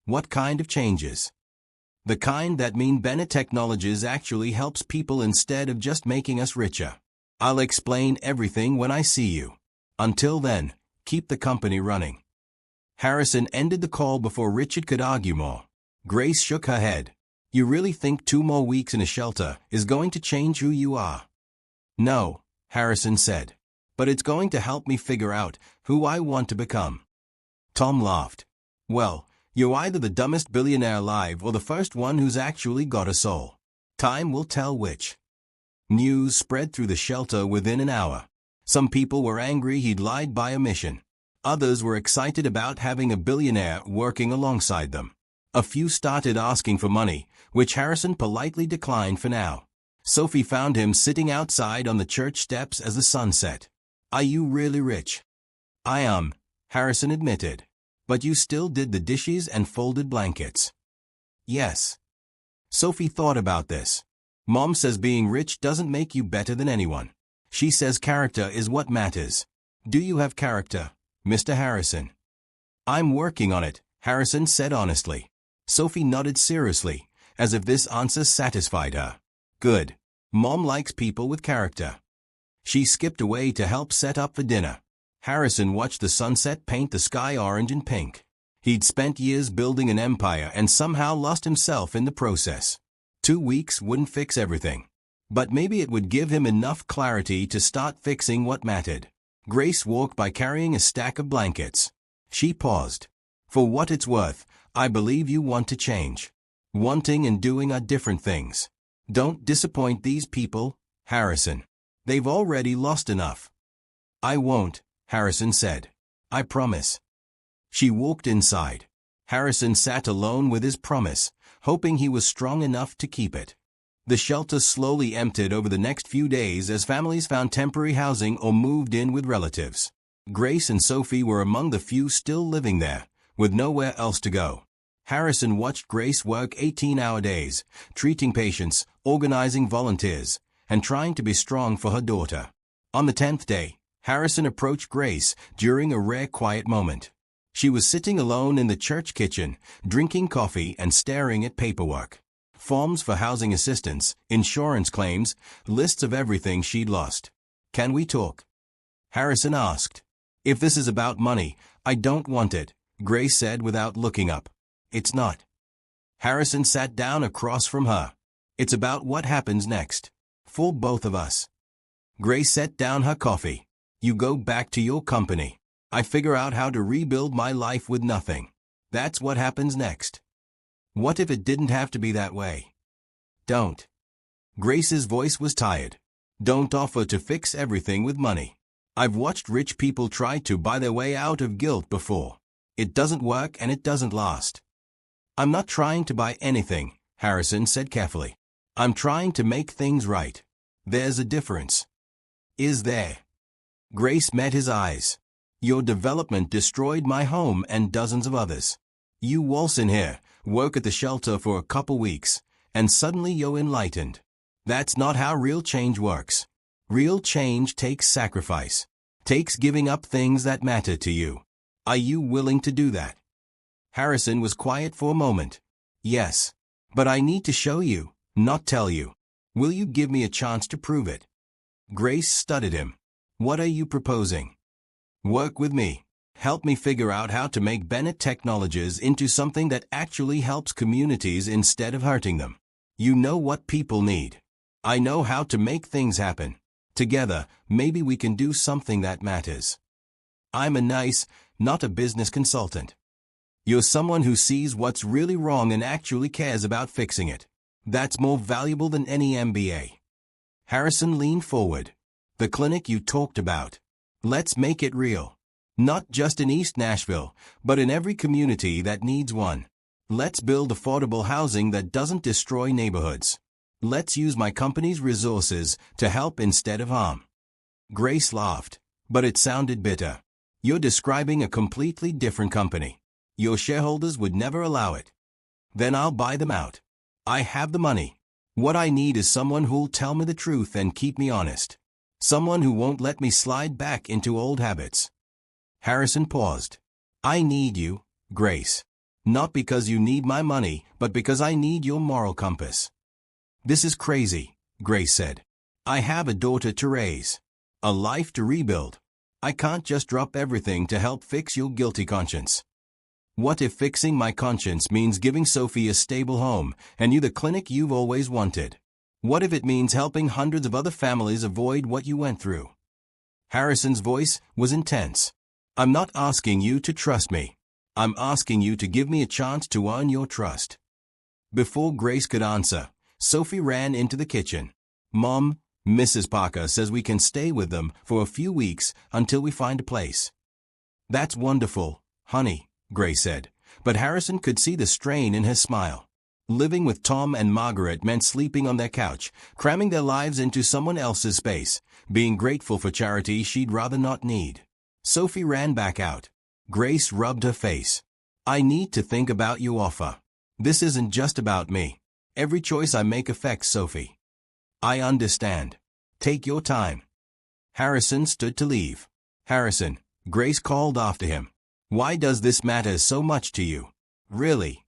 "What kind of changes?" "The kind that mean Bennett Technologies actually helps people instead of just making us richer. I'll explain everything when I see you. Until then, keep the company running." Harrison ended the call before Richard could argue more. Grace shook her head. "You really think 2 more weeks in a shelter is going to change who you are?" "No," Harrison said. but it's going to help me figure out who I want to become. Tom laughed. Well, you're either the dumbest billionaire alive or the first one who's actually got a soul. Time will tell which. News spread through the shelter within an hour. Some people were angry he'd lied by omission. Others were excited about having a billionaire working alongside them. A few started asking for money, which Harrison politely declined for now. Sophie found him sitting outside on the church steps as the sun set. Are you really rich? I am, Harrison admitted. But you still did the dishes and folded blankets. Yes. Sophie thought about this. Mom says being rich doesn't make you better than anyone. She says character is what matters. Do you have character, Mr. Harrison? I'm working on it, Harrison said honestly. Sophie nodded seriously, as if this answer satisfied her. Good. Mom likes people with character. She skipped away to help set up for dinner. Harrison watched the sunset paint the sky orange and pink. He'd spent years building an empire and somehow lost himself in the process. 2 weeks wouldn't fix everything. But maybe it would give him enough clarity to start fixing what mattered. Grace walked by carrying a stack of blankets. She paused. For what it's worth, I believe you want to change. Wanting and doing are different things. Don't disappoint these people, Harrison. They've already lost enough. I won't, Harrison said. I promise. She walked inside. Harrison sat alone with his promise, hoping he was strong enough to keep it. The shelter slowly emptied over the next few days as families found temporary housing or moved in with relatives. Grace and Sophie were among the few still living there, with nowhere else to go. Harrison watched Grace work 18-hour days, treating patients, organizing volunteers, and trying to be strong for her daughter. On the 10th day, Harrison approached Grace during a rare quiet moment. She was sitting alone in the church kitchen, drinking coffee and staring at paperwork. Forms for housing assistance, insurance claims, lists of everything she'd lost. Can we talk? Harrison asked. If this is about money, I don't want it, Grace said without looking up. It's not. Harrison sat down across from her. It's about what happens next. For both of us. Grace set down her coffee. You go back to your company. I figure out how to rebuild my life with nothing. That's what happens next. What if it didn't have to be that way? Don't. Grace's voice was tired. Don't offer to fix everything with money. I've watched rich people try to buy their way out of guilt before. It doesn't work and it doesn't last. I'm not trying to buy anything, Harrison said carefully. I'm trying to make things right. There's a difference. Is there? Grace met his eyes. Your development destroyed my home and dozens of others. You waltz in here, work at the shelter for a couple weeks, and suddenly you're enlightened. That's not how real change works. Real change takes sacrifice. Takes giving up things that matter to you. Are you willing to do that? Harrison was quiet for a moment. Yes. But I need to show you, not tell you. Will you give me a chance to prove it? Grace studied him. What are you proposing? Work with me. Help me figure out how to make Bennett Technologies into something that actually helps communities instead of hurting them. You know what people need. I know how to make things happen. Together, maybe we can do something that matters. I'm a nice, not a business consultant. You're someone who sees what's really wrong and actually cares about fixing it. That's more valuable than any MBA. Harrison leaned forward. The clinic you talked about. Let's make it real. Not just in East Nashville, but in every community that needs one. Let's build affordable housing that doesn't destroy neighborhoods. Let's use my company's resources to help instead of harm. Grace laughed, but it sounded bitter. You're describing a completely different company. Your shareholders would never allow it. Then I'll buy them out. I have the money. What I need is someone who'll tell me the truth and keep me honest. Someone who won't let me slide back into old habits. Harrison paused. I need you, Grace. Not because you need my money, but because I need your moral compass. This is crazy, Grace said. I have a daughter to raise. A life to rebuild. I can't just drop everything to help fix your guilty conscience. What if fixing my conscience means giving Sophie a stable home and you the clinic you've always wanted? What if it means helping hundreds of other families avoid what you went through? Harrison's voice was intense. I'm not asking you to trust me. I'm asking you to give me a chance to earn your trust. Before Grace could answer, Sophie ran into the kitchen. Mom, Mrs. Parker says we can stay with them for a few weeks until we find a place. That's wonderful, honey, Grace said, but Harrison could see the strain in her smile. Living with Tom and Margaret meant sleeping on their couch, cramming their lives into someone else's space, being grateful for charity she'd rather not need. Sophie ran back out. Grace rubbed her face. I need to think about your offer. This isn't just about me. Every choice I make affects Sophie. I understand. Take your time. Harrison stood to leave. Harrison, Grace called after him. Why does this matter so much to you? Really?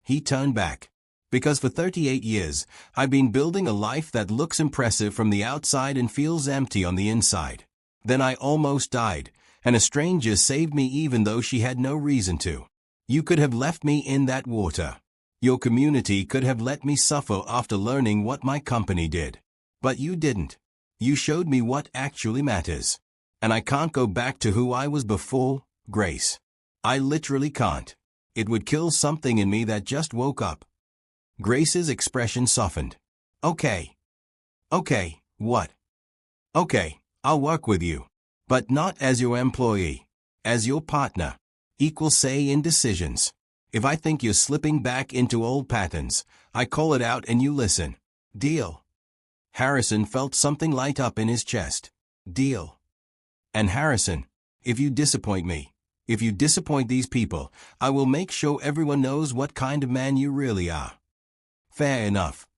He turned back. Because for 38 years, I've been building a life that looks impressive from the outside and feels empty on the inside. Then I almost died, and a stranger saved me even though she had no reason to. You could have left me in that water. Your community could have let me suffer after learning what my company did. But you didn't. You showed me what actually matters. And I can't go back to who I was before, Grace. I literally can't. It would kill something in me that just woke up. Grace's expression softened. Okay. Okay, what? Okay, I'll work with you. But not as your employee. As your partner. Equal say in decisions. If I think you're slipping back into old patterns, I call it out and you listen. Deal? Harrison felt something light up in his chest. Deal. And Harrison, if you disappoint me, if you disappoint these people, I will make sure everyone knows what kind of man you really are. Fair enough.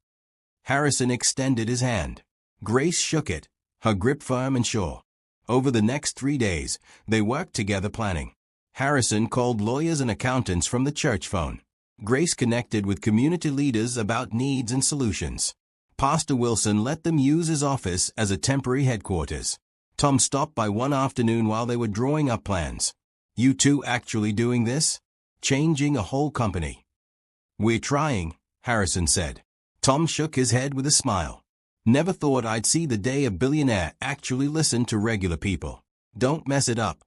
Harrison extended his hand. Grace shook it, her grip firm and sure. Over the next 3 days, they worked together planning. Harrison called lawyers and accountants from the church phone. Grace connected with community leaders about needs and solutions. Pastor Wilson let them use his office as a temporary headquarters. Tom stopped by one afternoon while they were drawing up plans. You two actually doing this? Changing a whole company? We're trying, Harrison said. Tom shook his head with a smile. Never thought I'd see the day a billionaire actually listened to regular people. Don't mess it up.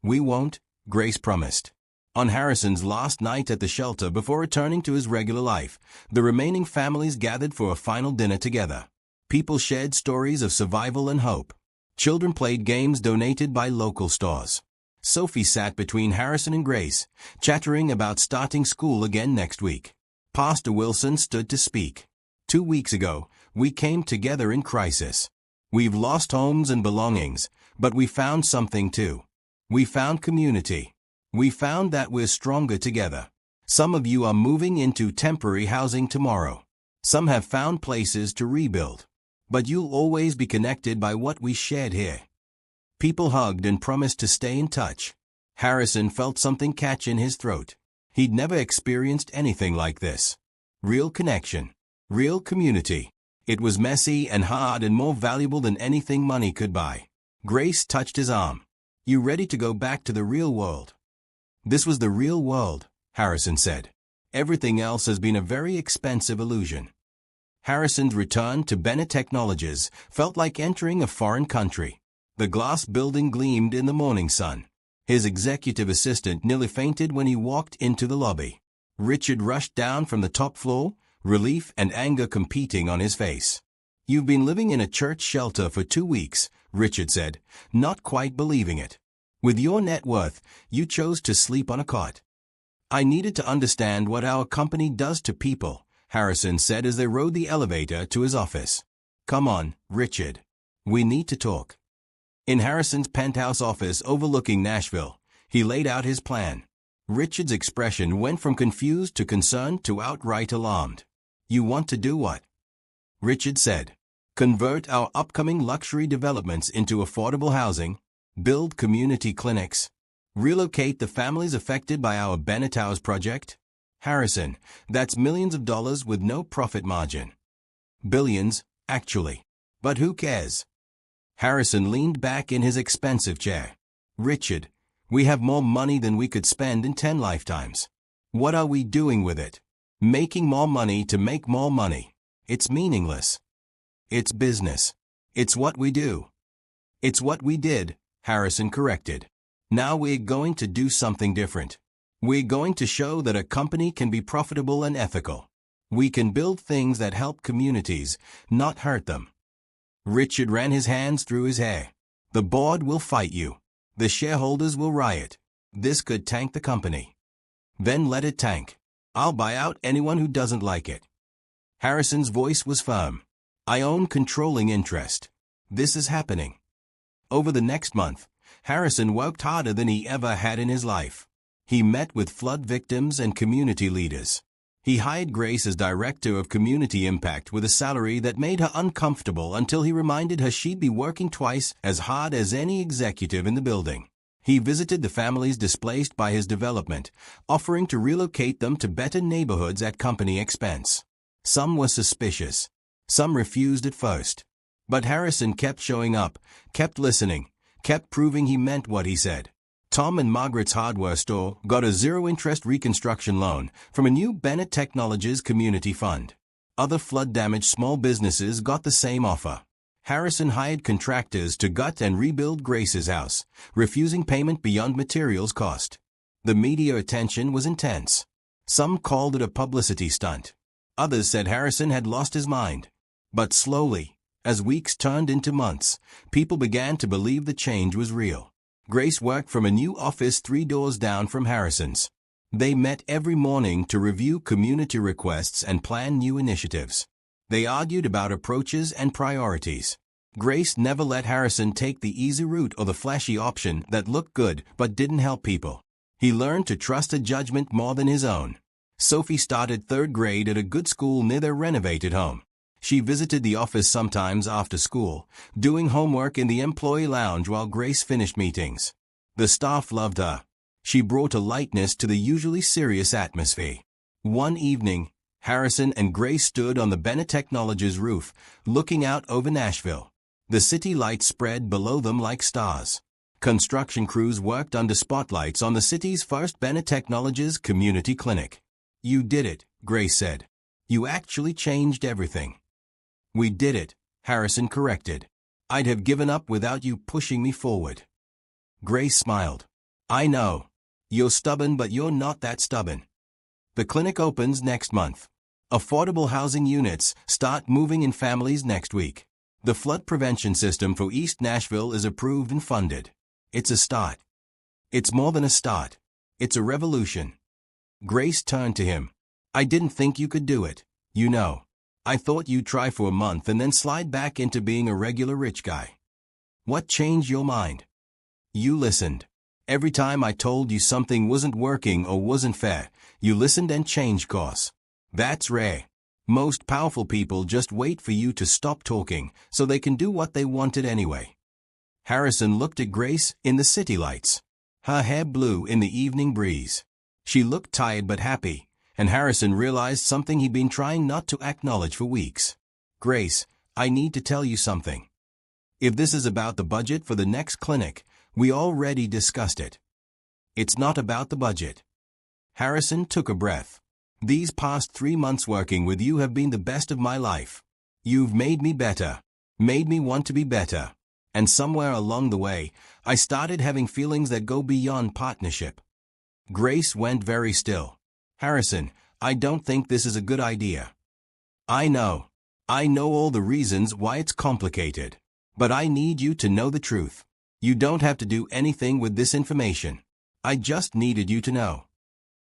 We won't, Grace promised. On Harrison's last night at the shelter before returning to his regular life, the remaining families gathered for a final dinner together. People shared stories of survival and hope. Children played games donated by local stores. Sophie sat between Harrison and Grace, chattering about starting school again next week. Pastor Wilson stood to speak. 2 weeks ago, we came together in crisis. We've lost homes and belongings, but we found something too. We found community. We found that we're stronger together. Some of you are moving into temporary housing tomorrow. Some have found places to rebuild. But you'll always be connected by what we shared here. People hugged and promised to stay in touch. Harrison felt something catch in his throat. He'd never experienced anything like this. Real connection. Real community. It was messy and hard and more valuable than anything money could buy. Grace touched his arm. You ready to go back to the real world? This was the real world, Harrison said. Everything else has been a very expensive illusion. Harrison's return to Bennett Technologies felt like entering a foreign country. The glass building gleamed in the morning sun. His executive assistant nearly fainted when he walked into the lobby. Richard rushed down from the top floor, relief and anger competing on his face. You've been living in a church shelter for 2 weeks, Richard said, not quite believing it. With your net worth, you chose to sleep on a cot. I needed to understand what our company does to people, Harrison said as they rode the elevator to his office. Come on, Richard. We need to talk. In Harrison's penthouse office overlooking Nashville, he laid out his plan. Richard's expression went from confused to concerned to outright alarmed. You want to do what? Richard said. Convert our upcoming luxury developments into affordable housing, build community clinics, relocate the families affected by our Bennett House project? Harrison, that's millions of dollars with no profit margin. Billions, actually. But who cares? Harrison leaned back in his expensive chair. Richard, we have more money than we could spend in 10 lifetimes. What are we doing with it? Making more money to make more money. It's meaningless. It's business. It's what we do. It's what we did, Harrison corrected. Now we're going to do something different. We're going to show that a company can be profitable and ethical. We can build things that help communities, not hurt them. Richard ran his hands through his hair. The board will fight you. The shareholders will riot. This could tank the company. Then let it tank. I'll buy out anyone who doesn't like it. Harrison's voice was firm. I own controlling interest. This is happening. Over the next month, Harrison worked harder than he ever had in his life. He met with flood victims and community leaders. He hired Grace as Director of Community Impact with a salary that made her uncomfortable until he reminded her she'd be working twice as hard as any executive in the building. He visited the families displaced by his development, offering to relocate them to better neighborhoods at company expense. Some were suspicious. Some refused at first. But Harrison kept showing up, kept listening, kept proving he meant what he said. Tom and Margaret's hardware store got a zero-interest reconstruction loan from a new Bennett Technologies community fund. Other flood-damaged small businesses got the same offer. Harrison hired contractors to gut and rebuild Grace's house, refusing payment beyond materials cost. The media attention was intense. Some called it a publicity stunt. Others said Harrison had lost his mind. But slowly, as weeks turned into months, people began to believe the change was real. Grace worked from a new office 3 doors down from Harrison's. They met every morning to review community requests and plan new initiatives. They argued about approaches and priorities. Grace never let Harrison take the easy route or the flashy option that looked good but didn't help people. He learned to trust her judgment more than his own. Sophie started 3rd grade at a good school near their renovated home. She visited the office sometimes after school, doing homework in the employee lounge while Grace finished meetings. The staff loved her. She brought a lightness to the usually serious atmosphere. One evening, Harrison and Grace stood on the Bennett Technologies roof, looking out over Nashville. The city lights spread below them like stars. Construction crews worked under spotlights on the city's first Bennett Technologies community clinic. You did it, Grace said. You actually changed everything. We did it, Harrison corrected. I'd have given up without you pushing me forward. Grace smiled. I know. You're stubborn, but you're not that stubborn. The clinic opens next month. Affordable housing units start moving in families next week. The flood prevention system for East Nashville is approved and funded. It's a start. It's more than a start. It's a revolution. Grace turned to him. I didn't think you could do it, you know. I thought you'd try for a month and then slide back into being a regular rich guy. What changed your mind? You listened. Every time I told you something wasn't working or wasn't fair, you listened and changed course. That's rare. Most powerful people just wait for you to stop talking so they can do what they wanted anyway. Harrison looked at Grace in the city lights. Her hair blew in the evening breeze. She looked tired but happy, and Harrison realized something he'd been trying not to acknowledge for weeks. Grace, I need to tell you something. If this is about the budget for the next clinic, we already discussed it. It's not about the budget. Harrison took a breath. These past 3 months working with you have been the best of my life. You've made me better, made me want to be better. And somewhere along the way, I started having feelings that go beyond partnership. Grace went very still. Harrison, I don't think this is a good idea. I know all the reasons why it's complicated. But I need you to know the truth. You don't have to do anything with this information. I just needed you to know.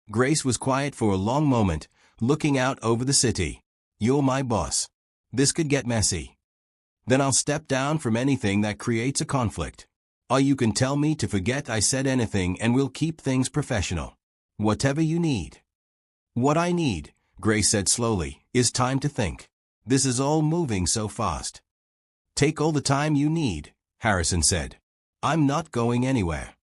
Grace was quiet for a long moment, looking out over the city. You're my boss. This could get messy. Then I'll step down from anything that creates a conflict. Or you can tell me to forget I said anything and we'll keep things professional. Whatever you need. What I need, Grace said slowly, is time to think. This is all moving so fast. Take all the time you need, Harrison said. I'm not going anywhere.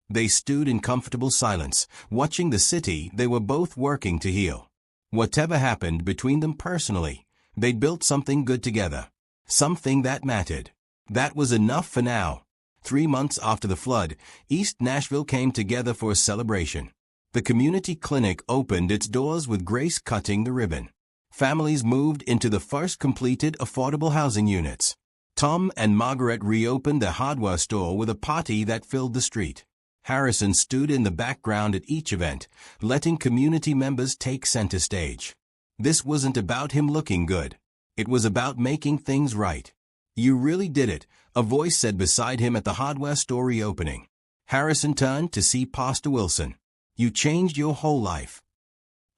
They stood in comfortable silence, watching the city they were both working to heal. Whatever happened between them personally, they'd built something good together. Something that mattered. That was enough for now. 3 months after the flood, East Nashville came together for a celebration. The community clinic opened its doors with Grace cutting the ribbon. Families moved into the first completed affordable housing units. Tom and Margaret reopened their hardware store with a party that filled the street. Harrison stood in the background at each event, letting community members take center stage. This wasn't about him looking good. It was about making things right. "You really did it," a voice said beside him at the hardware store reopening. Harrison turned to see Pastor Wilson. "You changed your whole life."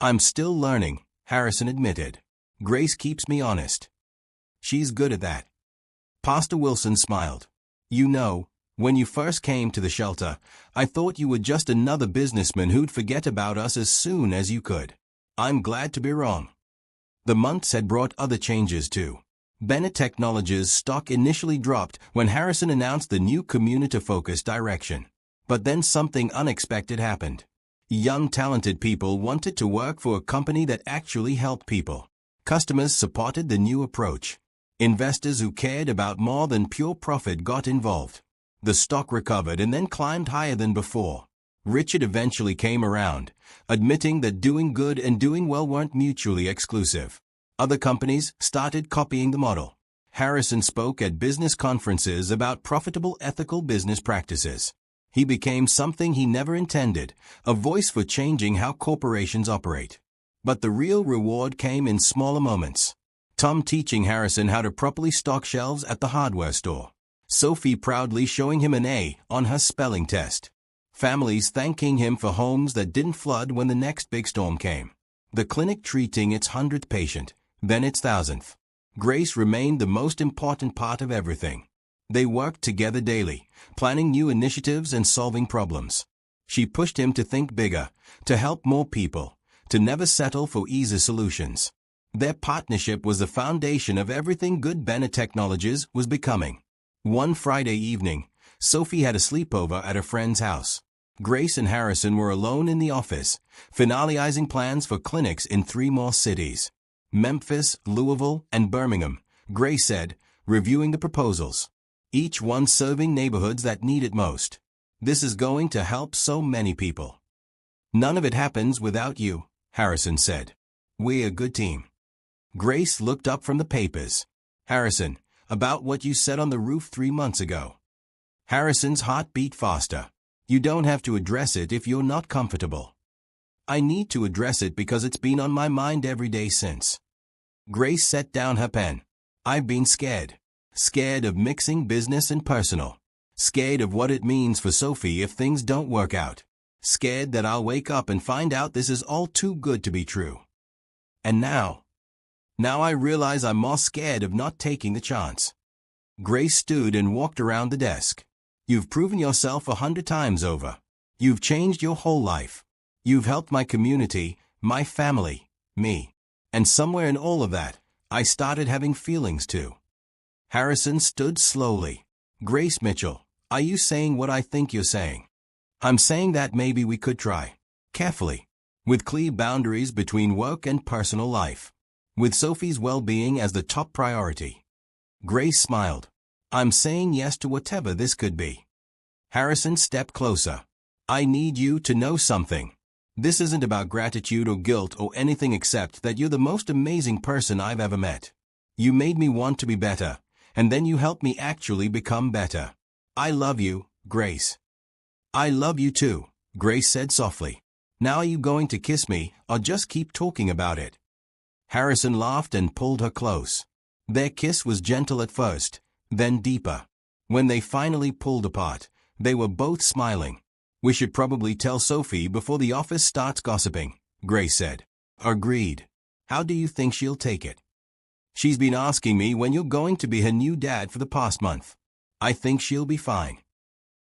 "I'm still learning," Harrison admitted. "Grace keeps me honest. She's good at that." Pastor Wilson smiled. "You know, when you first came to the shelter, I thought you were just another businessman who'd forget about us as soon as you could. I'm glad to be wrong." The months had brought other changes too. Bennett Technologies' stock initially dropped when Harrison announced the new community-focused direction. But then something unexpected happened. Young, talented people wanted to work for a company that actually helped people. Customers supported the new approach. Investors who cared about more than pure profit got involved. The stock recovered and then climbed higher than before. Richard eventually came around, admitting that doing good and doing well weren't mutually exclusive. Other companies started copying the model. Harrison spoke at business conferences about profitable ethical business practices. He became something he never intended, a voice for changing how corporations operate. But the real reward came in smaller moments. Tom teaching Harrison how to properly stock shelves at the hardware store. Sophie proudly showing him an A on her spelling test. Families thanking him for homes that didn't flood when the next big storm came. The clinic treating its 100th patient, then its 1,000th. Grace remained the most important part of everything. They worked together daily, planning new initiatives and solving problems. She pushed him to think bigger, to help more people, to never settle for easy solutions. Their partnership was the foundation of everything good Bennett Technologies was becoming. One Friday evening, Sophie had a sleepover at a friend's house. Grace and Harrison were alone in the office, finalizing plans for clinics in 3 more cities. Memphis, Louisville, and Birmingham, Grace said, reviewing the proposals. Each one serving neighborhoods that need it most. "This is going to help so many people." "None of it happens without you," Harrison said. "We're a good team." Grace looked up from the papers. "Harrison, about what you said on the roof 3 months ago." Harrison's heart beat faster. "You don't have to address it if you're not comfortable." "I need to address it because it's been on my mind every day since." Grace set down her pen. "I've been scared. Scared of mixing business and personal. Scared of what it means for Sophie if things don't work out. Scared that I'll wake up and find out this is all too good to be true. And now I realize I'm more scared of not taking the chance." Grace stood and walked around the desk. "You've proven yourself 100 times over. You've changed your whole life. You've helped my community, my family, me. And somewhere in all of that, I started having feelings too." Harrison stood slowly. "Grace Mitchell, are you saying what I think you're saying?" "I'm saying that maybe we could try. Carefully. With clear boundaries between work and personal life. With Sophie's well-being as the top priority." Grace smiled. "I'm saying yes to whatever this could be." Harrison stepped closer. "I need you to know something. This isn't about gratitude or guilt or anything except that you're the most amazing person I've ever met. You made me want to be better, and then you helped me actually become better. I love you, Grace." "I love you too," Grace said softly. "Now are you going to kiss me, or just keep talking about it?" Harrison laughed and pulled her close. Their kiss was gentle at first, then deeper. When they finally pulled apart, they were both smiling. "We should probably tell Sophie before the office starts gossiping," Grace said. "Agreed. How do you think she'll take it?" "She's been asking me when you're going to be her new dad for the past month. I think she'll be fine."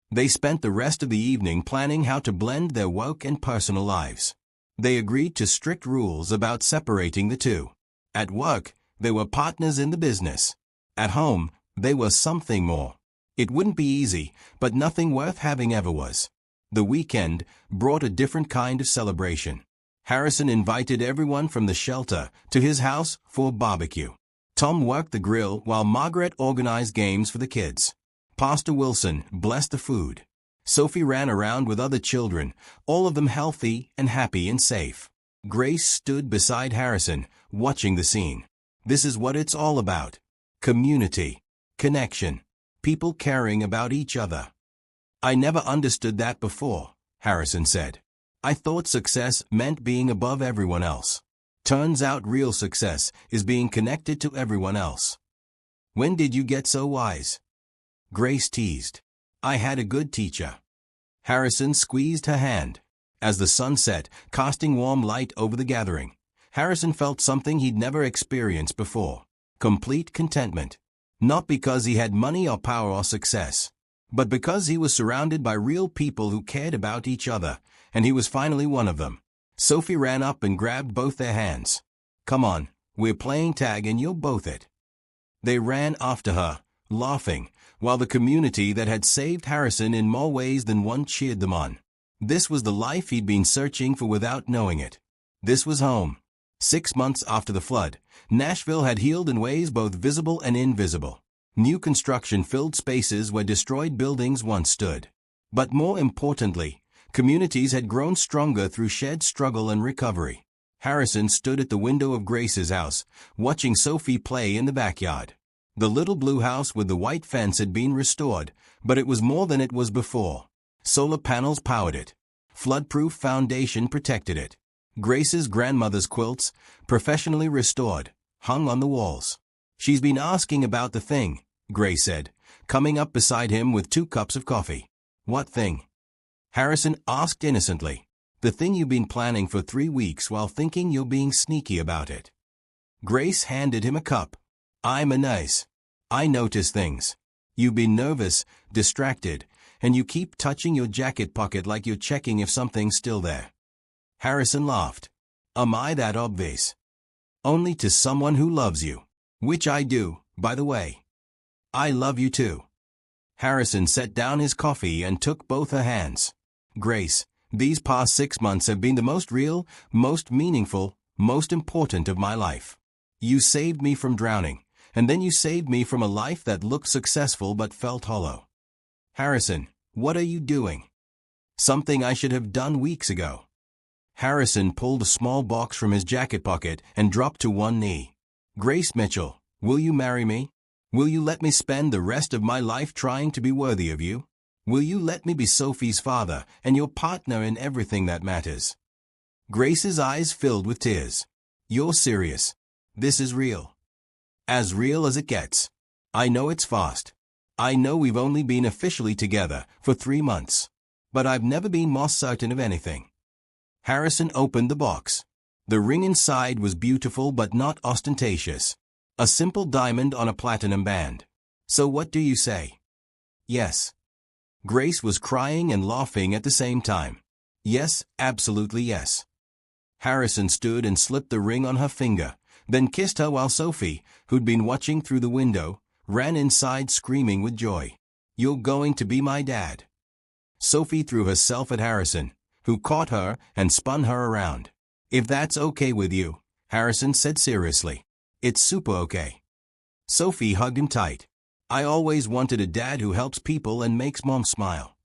They spent the rest of the evening planning how to blend their work and personal lives. They agreed to strict rules about separating the two. At work, they were partners in the business. At home, they were something more. It wouldn't be easy, but nothing worth having ever was. The weekend brought a different kind of celebration. Harrison invited everyone from the shelter to his house for a barbecue. Tom worked the grill while Margaret organized games for the kids. Pastor Wilson blessed the food. Sophie ran around with other children, all of them healthy and happy and safe. Grace stood beside Harrison, watching the scene. This is what it's all about. Community. connection, people caring about each other. I never understood that before, Harrison said. I thought success meant being above everyone else. Turns out real success is being connected to everyone else. When did you get so wise? Grace teased. I had a good teacher. Harrison squeezed her hand. As the sun set, casting warm light over the gathering, Harrison felt something he'd never experienced before. Complete contentment. Not because he had money or power or success, but because he was surrounded by real people who cared about each other, and he was finally one of them. Sophie ran up and grabbed both their hands. Come on, we're playing tag and you're both it. They ran after her, laughing, while the community that had saved Harrison in more ways than one cheered them on. This was the life he'd been searching for without knowing it. This was home. 6 months after the flood, Nashville had healed in ways both visible and invisible. New construction filled spaces where destroyed buildings once stood. But more importantly, communities had grown stronger through shared struggle and recovery. Harrison stood at the window of Grace's house, watching Sophie play in the backyard. The little blue house with the white fence had been restored, but it was more than it was before. Solar panels powered it. Flood-proof foundation protected it. Grace's grandmother's quilts, professionally restored, hung on the walls. She's been asking about the thing, Grace said, coming up beside him with 2 cups of coffee. What thing? Harrison asked innocently. The thing you've been planning for 3 weeks while thinking you're being sneaky about it. Grace handed him a cup. I'm a nice. I notice things. You've been nervous, distracted, and you keep touching your jacket pocket like you're checking if something's still there. Harrison laughed. Am I that obvious? Only to someone who loves you. Which I do, by the way. I love you too. Harrison set down his coffee and took both her hands. Grace, these past 6 months have been the most real, most meaningful, most important of my life. You saved me from drowning, and then you saved me from a life that looked successful but felt hollow. Harrison, what are you doing? Something I should have done weeks ago. Harrison pulled a small box from his jacket pocket and dropped to one knee. Grace Mitchell, will you marry me? Will you let me spend the rest of my life trying to be worthy of you? Will you let me be Sophie's father and your partner in everything that matters? Grace's eyes filled with tears. You're serious. This is real. As real as it gets. I know it's fast. I know we've only been officially together for 3 months. But I've never been more certain of anything. Harrison opened the box. The ring inside was beautiful but not ostentatious. A simple diamond on a platinum band. So what do you say? Yes. Grace was crying and laughing at the same time. Yes, absolutely yes. Harrison stood and slipped the ring on her finger, then kissed her while Sophie, who'd been watching through the window, ran inside screaming with joy. You're going to be my dad. Sophie threw herself at Harrison, who caught her and spun her around. If that's okay with you, Harrison said seriously. It's super okay. Sophie hugged him tight. I always wanted a dad who helps people and makes mom smile.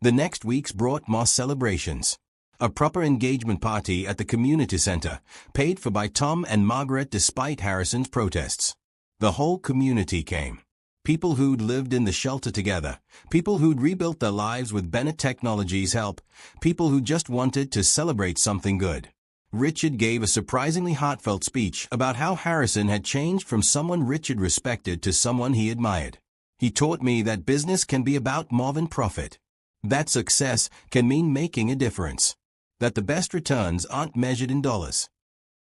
The next weeks brought more celebrations. A proper engagement party at the community center, paid for by Tom and Margaret despite Harrison's protests. The whole community came. People who'd lived in the shelter together, people who'd rebuilt their lives with Bennett Technologies' help, people who just wanted to celebrate something good. Richard gave a surprisingly heartfelt speech about how Harrison had changed from someone Richard respected to someone he admired. He taught me that business can be about more than profit. That success can mean making a difference. That the best returns aren't measured in dollars.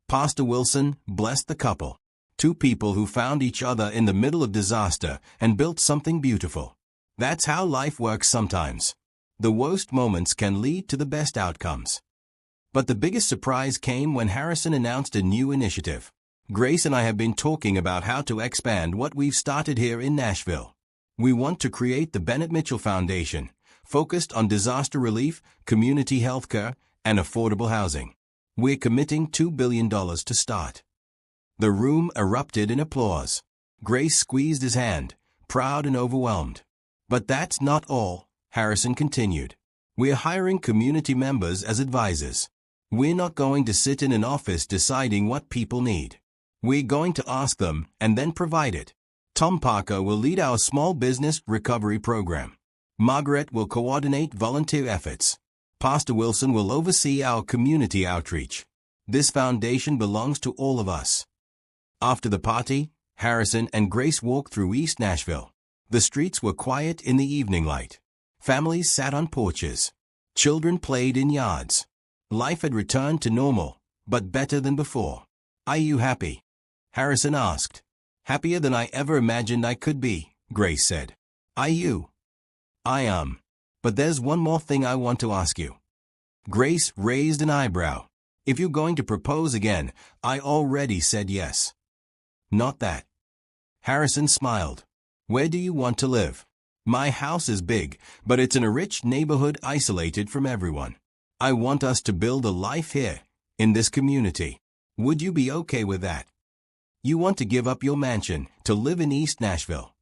Pastor Wilson blessed the couple. 2 people who found each other in the middle of disaster and built something beautiful. That's how life works sometimes. The worst moments can lead to the best outcomes. But the biggest surprise came when Harrison announced a new initiative. Grace and I have been talking about how to expand what we've started here in Nashville. We want to create the Bennett Mitchell Foundation, focused on disaster relief, community healthcare, and affordable housing. We're committing $2 billion to start. The room erupted in applause. Grace squeezed his hand, proud and overwhelmed. But that's not all, Harrison continued. We're hiring community members as advisors. We're not going to sit in an office deciding what people need. We're going to ask them and then provide it. Tom Parker will lead our small business recovery program. Margaret will coordinate volunteer efforts. Pastor Wilson will oversee our community outreach. This foundation belongs to all of us. After the party, Harrison and Grace walked through East Nashville. The streets were quiet in the evening light. Families sat on porches. Children played in yards. Life had returned to normal, but better than before. "Are you happy?" Harrison asked. "Happier than I ever imagined I could be," Grace said. "Are you?" "I am. But there's one more thing I want to ask you." Grace raised an eyebrow. "If you're going to propose again, I already said yes." "Not that." Harrison smiled. "Where do you want to live?" "My house is big, but it's in a rich neighborhood isolated from everyone. I want us to build a life here, in this community. Would you be okay with that?" "You want to give up your mansion, to live in East Nashville."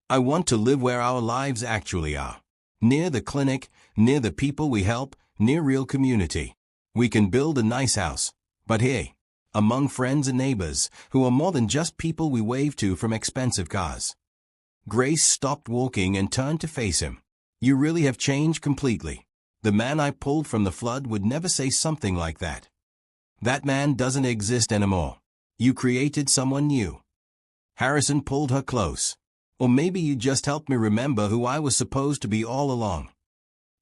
"I want to live where our lives actually are. Near the clinic, near the people we help, near real community. We can build a nice house, but here, among friends and neighbors, who are more than just people we wave to from expensive cars." Grace stopped walking and turned to face him. "You really have changed completely. The man I pulled from the flood would never say something like that. That man doesn't exist anymore. You created someone new." Harrison pulled her close. "Or maybe you just helped me remember who I was supposed to be all along."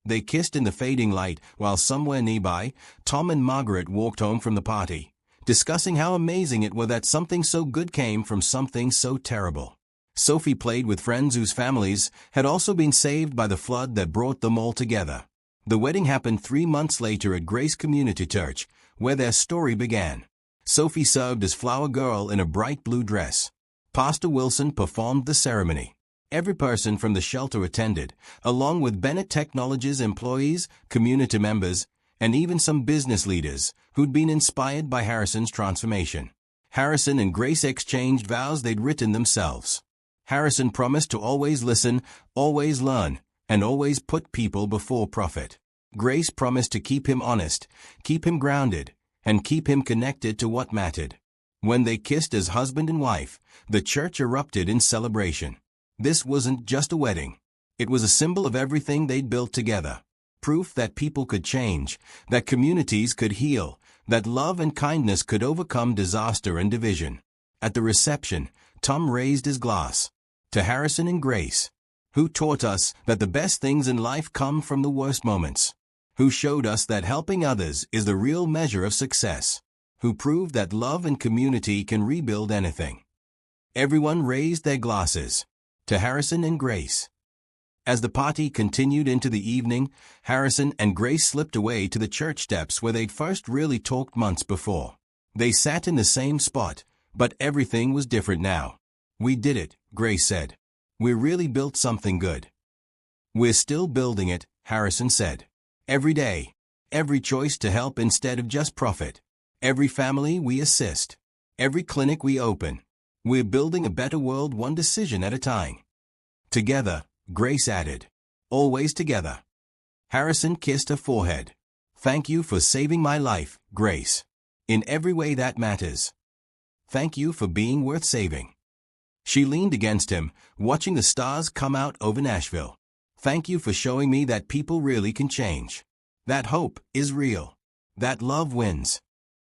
They kissed in the fading light while somewhere nearby, Tom and Margaret walked home from the party, discussing how amazing it was that something so good came from something so terrible. Sophie played with friends whose families had also been saved by the flood that brought them all together. The wedding happened 3 months later at Grace Community Church, where their story began. Sophie served as flower girl in a bright blue dress. Pastor Wilson performed the ceremony. Every person from the shelter attended, along with Bennett Technologies employees, community members, and even some business leaders who'd been inspired by Harrison's transformation. Harrison and Grace exchanged vows they'd written themselves. Harrison promised to always listen, always learn, and always put people before profit. Grace promised to keep him honest, keep him grounded, and keep him connected to what mattered. When they kissed as husband and wife, the church erupted in celebration. This wasn't just a wedding. It was a symbol of everything they'd built together. Proof that people could change, that communities could heal, that love and kindness could overcome disaster and division. At the reception, Tom raised his glass. "To Harrison and Grace, who taught us that the best things in life come from the worst moments. Who showed us that helping others is the real measure of success. Who proved that love and community can rebuild anything." Everyone raised their glasses. To Harrison and Grace. As the party continued into the evening, Harrison and Grace slipped away to the church steps where they'd first really talked months before. They sat in the same spot, but everything was different now. "We did it," Grace said. "We really built something good." "We're still building it," Harrison said. "Every day. Every choice to help instead of just profit. Every family we assist. Every clinic we open. We're building a better world one decision at a time." "Together," Grace added. "Always together." Harrison kissed her forehead. "Thank you for saving my life, Grace. In every way that matters. Thank you for being worth saving." She leaned against him, watching the stars come out over Nashville. "Thank you for showing me that people really can change. That hope is real. That love wins."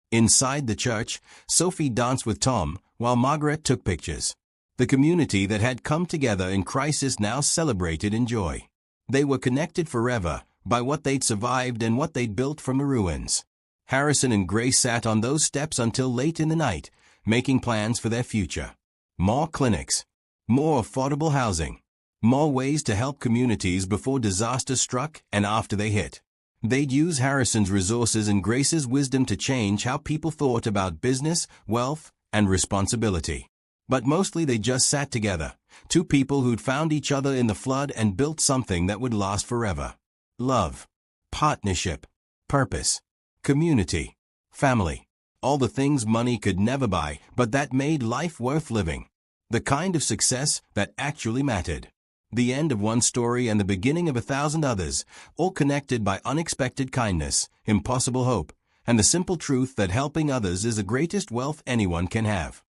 Inside the church, Sophie danced with Tom, while Margaret took pictures. The community that had come together in crisis now celebrated in joy. They were connected forever by what they'd survived and what they'd built from the ruins. Harrison and Grace sat on those steps until late in the night, making plans for their future. More clinics. More affordable housing. More ways to help communities before disaster struck and after they hit. They'd use Harrison's resources and Grace's wisdom to change how people thought about business, wealth, and responsibility. But mostly they just sat together, two people who'd found each other in the flood and built something that would last forever. Love. Partnership. Purpose. Community. Family. All the things money could never buy, but that made life worth living. The kind of success that actually mattered. The end of one story and the beginning of 1,000 others, all connected by unexpected kindness, impossible hope, and the simple truth that helping others is the greatest wealth anyone can have.